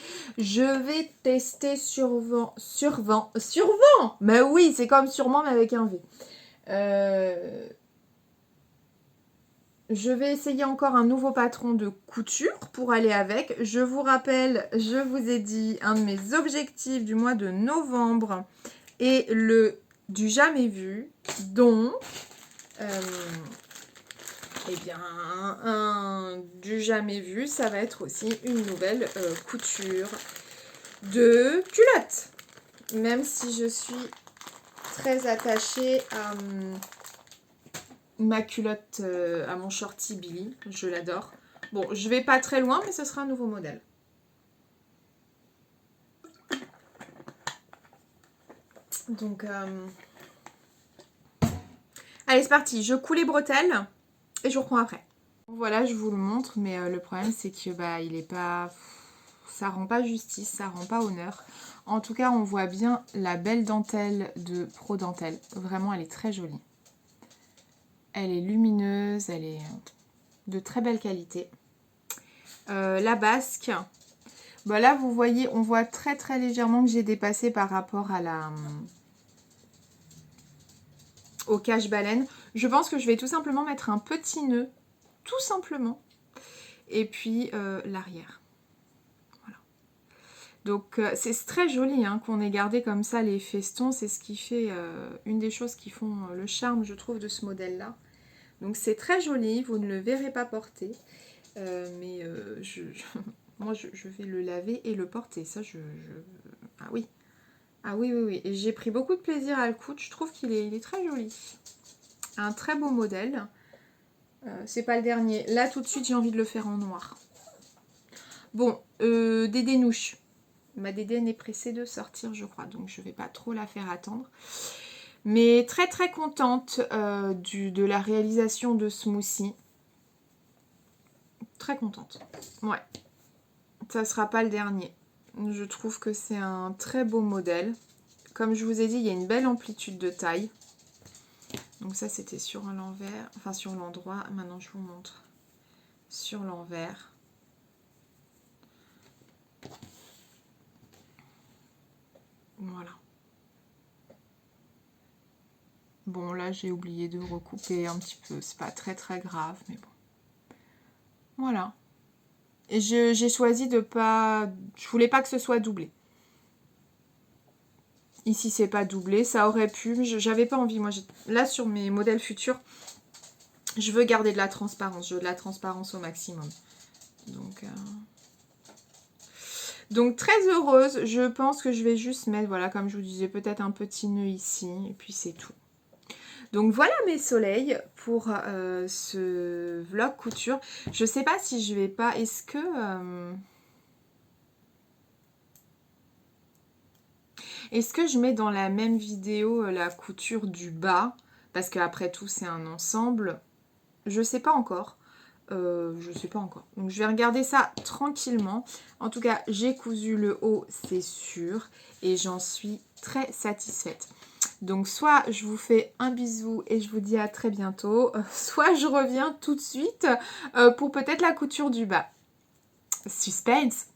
tester sur vent. Sur vent. Mais oui, c'est comme sûrement, mais avec un V. Je vais essayer encore un nouveau patron de couture pour aller avec. Je vous rappelle, je vous ai dit, un de mes objectifs du mois de novembre est le du jamais vu. Donc, eh bien, un du jamais vu, ça va être aussi une nouvelle couture de culotte. Même si je suis très attachée à ma culotte, à mon shorty Billy, je l'adore. Bon, je vais pas très loin, mais ce sera un nouveau modèle. Donc, allez, c'est parti. Je coule les bretelles et je vous reprends après. Voilà, je vous le montre, mais le problème, c'est que il est pas... Ça rend pas justice, ça rend pas honneur. En tout cas, on voit bien la belle dentelle de Pro Dentelle. Vraiment, elle est très jolie. Elle est lumineuse, elle est de très belle qualité. La basque, bah là vous voyez, on voit très très légèrement que j'ai dépassé par rapport à au cache-baleine. Je pense que je vais tout simplement mettre un petit nœud, tout simplement. Et puis l'arrière. Voilà. Donc c'est très joli hein, qu'on ait gardé comme ça les festons. C'est ce qui fait une des choses qui font le charme, je trouve, de ce modèle-là. Donc c'est très joli, vous ne le verrez pas porter. Moi je vais le laver et le porter. Ça Ah oui. Ah oui, oui, oui. Et j'ai pris beaucoup de plaisir à le coudre. Je trouve qu'il est très joli. Un très beau modèle. C'est pas le dernier. Là tout de suite j'ai envie de le faire en noir. Bon, Dédé Nouche. Ma Dédéne est pressée de sortir je crois. Donc je vais pas trop la faire attendre. Mais très très contente de la réalisation de Smoothie. Très contente. Ouais. Ça sera pas le dernier. Je trouve que c'est un très beau modèle. Comme je vous ai dit, il y a une belle amplitude de taille. Donc ça, c'était sur l'envers. Enfin, sur l'endroit. Maintenant, je vous montre. Sur l'envers. Voilà. Bon, là, j'ai oublié de recouper un petit peu. C'est pas très très grave, mais bon. Voilà. Et j'ai choisi de pas... Je voulais pas que ce soit doublé. Ici, c'est pas doublé. Ça aurait pu, mais j'avais pas envie. Moi, là, sur mes modèles futurs, je veux garder de la transparence. Je veux de la transparence au maximum. Donc très heureuse. Je pense que je vais juste mettre, voilà, comme je vous disais, peut-être un petit nœud ici. Et puis, c'est tout. Donc voilà mes soleils pour ce vlog couture. Je sais pas si je vais pas... Est-ce que... Est-ce que je mets dans la même vidéo la couture du bas? Parce qu'après tout, c'est un ensemble. Je sais pas encore. Je sais pas encore. Donc je vais regarder ça tranquillement. En tout cas, j'ai cousu le haut, c'est sûr. Et j'en suis très satisfaite. Donc soit je vous fais un bisou et je vous dis à très bientôt. Soit je reviens tout de suite pour peut-être la couture du bas. Suspense!